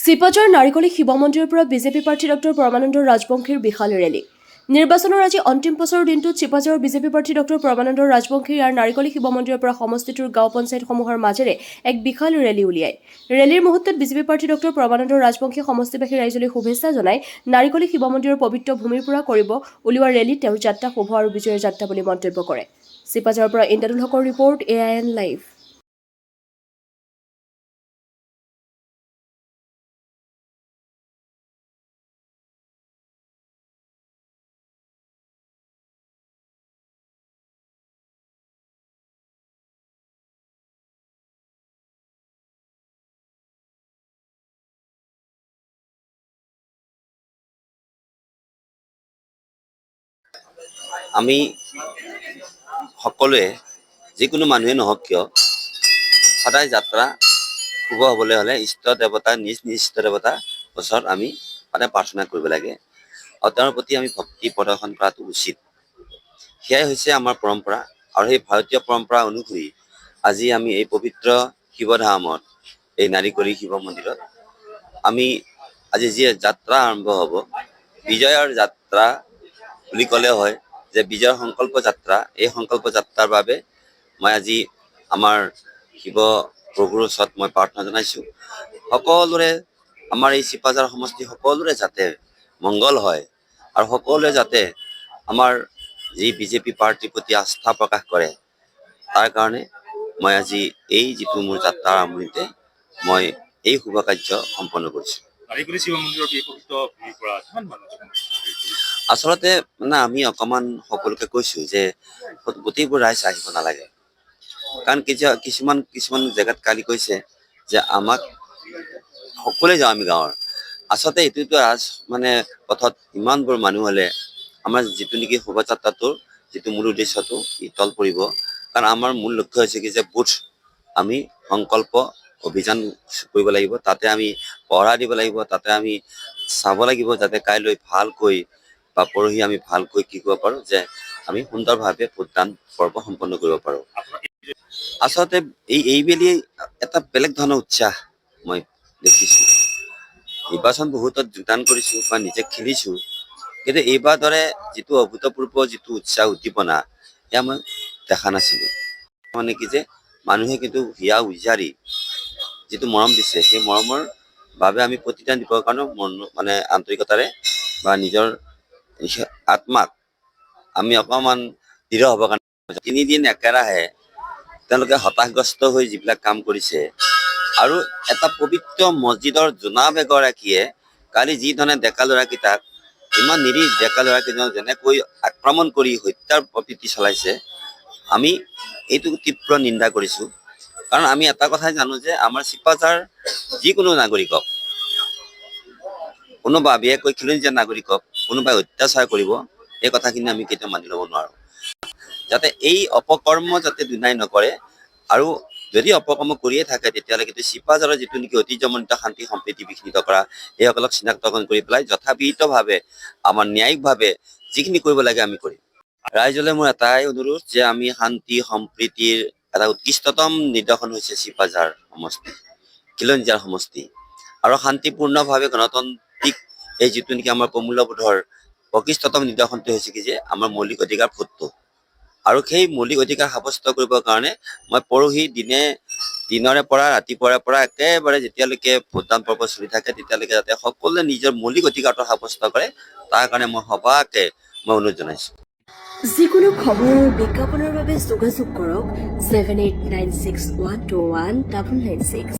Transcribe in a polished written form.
চিপাঝাৰ নাৰিকলী শিৱ মন্দিৰৰ পৰা বিজেপি প্ৰাৰ্থী ডক্টৰ পৰমানন্দ ৰাজবংশীৰ বিশাল ৰেলী। নিৰ্বাচনৰ আজি অন্তিম বছৰৰ দিনটোত চিপাঝাৰৰ বিজেপি প্ৰাৰ্থী ডক্টৰ পৰমানন্দ ৰাজবংশী ইয়াৰ নাৰিকলী শিৱ মন্দিৰৰ পৰা সমষ্টিটোৰ গাঁও পঞ্চায়তসমূহৰ মাজেৰে এক বিশাল ৰেলী উলিয়ায়। ৰেলীৰ মুহূৰ্তত বিজেপি প্ৰাৰ্থী ডক্টৰ পৰমানন্দ ৰাজবংশী সমষ্টিবাসী ৰাইজলৈ শুভেচ্ছা জনাই নাৰিকলী শিৱ মন্দিৰৰ পবিত্ৰ ভূমিৰ পৰা কৰিব উলিওৱা ৰেলীত তেওঁৰ যাত্ৰা শুভ আৰু বিজয়ৰ যাত্ৰা বুলি মন্তব্য কৰে। চিপাঝাৰৰ পৰা ইন্দ্ৰাদুল হকৰ ৰিপৰ্ট, AIN লাইভ। আমি সকলোৱে যিকোনো মানুহে নহওক কিয় সদায় যাত্ৰা শুভ হ'বলৈ হ'লে ইষ্ট দেৱতা নিজ ইষ্ট দেৱতাৰ ওচৰত আমি সদায় প্ৰাৰ্থনা কৰিব লাগে আৰু তেওঁৰ প্ৰতি আমি ভক্তি প্ৰদৰ্শন কৰাটো উচিত। সেয়াই হৈছে আমাৰ পৰম্পৰা আৰু সেই ভাৰতীয় পৰম্পৰা অনুসৰি আজি আমি এই পবিত্ৰ শিৱধামত এই নাৰিকলী শিৱ মন্দিৰত আমি আজি যি যাত্ৰা আৰম্ভ হ'ব, বিজয়ৰ যাত্ৰা বুলি ক'লে হয় যে বিজয়ৰ সংকল্প যাত্ৰা, এই সংকল্প যাত্ৰাৰ বাবে মই আজি আমাৰ শিৱ প্ৰভুৰ ওচৰত মই প্ৰাৰ্থনা জনাইছোঁ। সকলোৰে আমাৰ এই চিপাঝাৰ সমষ্টি সকলোৰে যাতে মংগল হয় আৰু সকলোৱে যাতে আমাৰ যি বিজেপি পাৰ্টীৰ প্ৰতি আস্থা প্ৰকাশ কৰে, তাৰ কাৰণে মই আজি এই যিটো মোৰ যাত্ৰাৰ আৰম্ভণিতে মই এই শুভ কাৰ্য সম্পন্ন কৰিছোঁ। আচলতে মানে আমি অকণমান সকলোকে কৈছোঁ যে গোটেইবোৰ ৰাইজ আহিব নালাগে, কাৰণ কিছুমান জেগাত কালি কৈছে যে আমাক সকলোৱে যাওঁ আমি গাঁৱৰ। আচলতে এইটোতো মানে পথত ইমানবোৰ মানুহ হ'লে আমাৰ যিটো নেকি শোভাযাত্ৰাটোৰ যিটো মূল উদ্দেশ্যটো ই তল পৰিব। কাৰণ আমাৰ মূল লক্ষ্য হৈছে কি যে বুথ আমি সংকল্প অভিযান কৰিব লাগিব, তাতে আমি পহৰা দিব লাগিব, তাতে আমি চাব লাগিব যাতে কাইলৈ ভালকৈ বা পৰহি আমি ভালকৈ কি কৰিব পাৰোঁ যে আমি সুন্দৰভাৱে ভোটদান পৰ্ব সম্পন্ন কৰিব পাৰোঁ। আচলতে এইবেলি এটা বেলেগ ধৰণৰ উৎসাহ মই দেখিছোঁ। নিৰ্বাচন বহুতত যোগদান কৰিছোঁ বা নিজে খেলিছোঁ, কিন্তু এইবাৰ দৰে যিটো অভূতপূৰ্ব যিটো উৎসাহ উদ্দীপনা এয়া মই দেখা নাছিলোঁ। মানে কি যে মানুহে কিন্তু হিয়া উজাৰি যিটো মৰম দিছে, সেই মৰমৰ বাবে আমি প্ৰতিদান দিবৰ কাৰণেও মানে আন্তৰিকতাৰে বা নিজৰ আত্মাক আমি অকণমান দৃঢ় হ'বৰ কাৰণে 3 দিন একেৰাহে তেওঁলোকে হতাশগ্ৰস্ত হৈ যিবিলাক কাম কৰিছে আৰু এটা পবিত্ৰ মছজিদৰ জোনাব এগৰাকীয়ে কালি যিধৰণে ডেকা ল'ৰাকেইটাক ইমান নিৰীহ ডেকা ল'ৰাকেইজনক যেনেকৈ আক্ৰমণ কৰি হত্যাৰ প্ৰবৃত্তি চলাইছে, আমি এইটো তীব্ৰ নিন্দা কৰিছোঁ। কাৰণ আমি এটা কথাই জানো যে আমাৰ চিপাঝাৰ যিকোনো নাগৰিকক, কোনোবা বিশেষকৈ খিলঞ্জীয়া নাগৰিকক কোনোবাই অত্যাচাৰ কৰিব, এই কথাখিনি আমি কেতিয়াও মানি ল'ব নোৱাৰোঁ। যাতে এই অপকৰ্ম যাতে দুনাই নকৰে, আৰু যদি অপকৰ্ম কৰিয়ে থাকে তেতিয়াহ'লে কিন্তু চিপাঝাৰৰ যিটো নেকি ঐতিহ্যমণ্ডিত শান্তি সম্প্ৰীতি বিঘ্নিত কৰা, এইসকলক চিনাক্তকৰণ কৰি পেলাই যথাবিহিতভাৱে আমাৰ ন্যায়িকভাৱে যিখিনি কৰিব লাগে আমি কৰিম। ৰাইজলৈ মোৰ এটাই অনুৰোধ যে আমি শান্তি সম্প্ৰীতিৰ এটা উৎকৃষ্টতম নিদৰ্শন হৈছে চিপাঝাৰ সমষ্টি, খিলঞ্জীয়াৰ সমষ্টি, আৰু শান্তিপূৰ্ণভাৱে গণতান্ত্ৰিক এই যিটো নেকি আমাৰ প্ৰমূল্যবোধৰ প্ৰকৃষ্টতম নিদৰ্শনটো হৈছে কি যে আমাৰ মৌলিক অধিকাৰ ভোটটো। আৰু সেই মৌলিক অধিকাৰ সাব্যস্ত কৰিবৰ কাৰণে মই পৰহি দিনৰে পৰা ৰাতিপুৱাৰে পৰা একেবাৰে যেতিয়ালৈকে ভোটদান পৰ্ব চলি থাকে তেতিয়ালৈকে যাতে সকলোৱে নিজৰ মৌলিক অধিকাৰটো সাব্যস্ত কৰে, তাৰ কাৰণে মই সবাকে মই অনুৰোধ জনাইছোঁ। যিকোনো খবৰ আৰু বিজ্ঞাপনৰ বাবে যোগাযোগ কৰক 7896121996।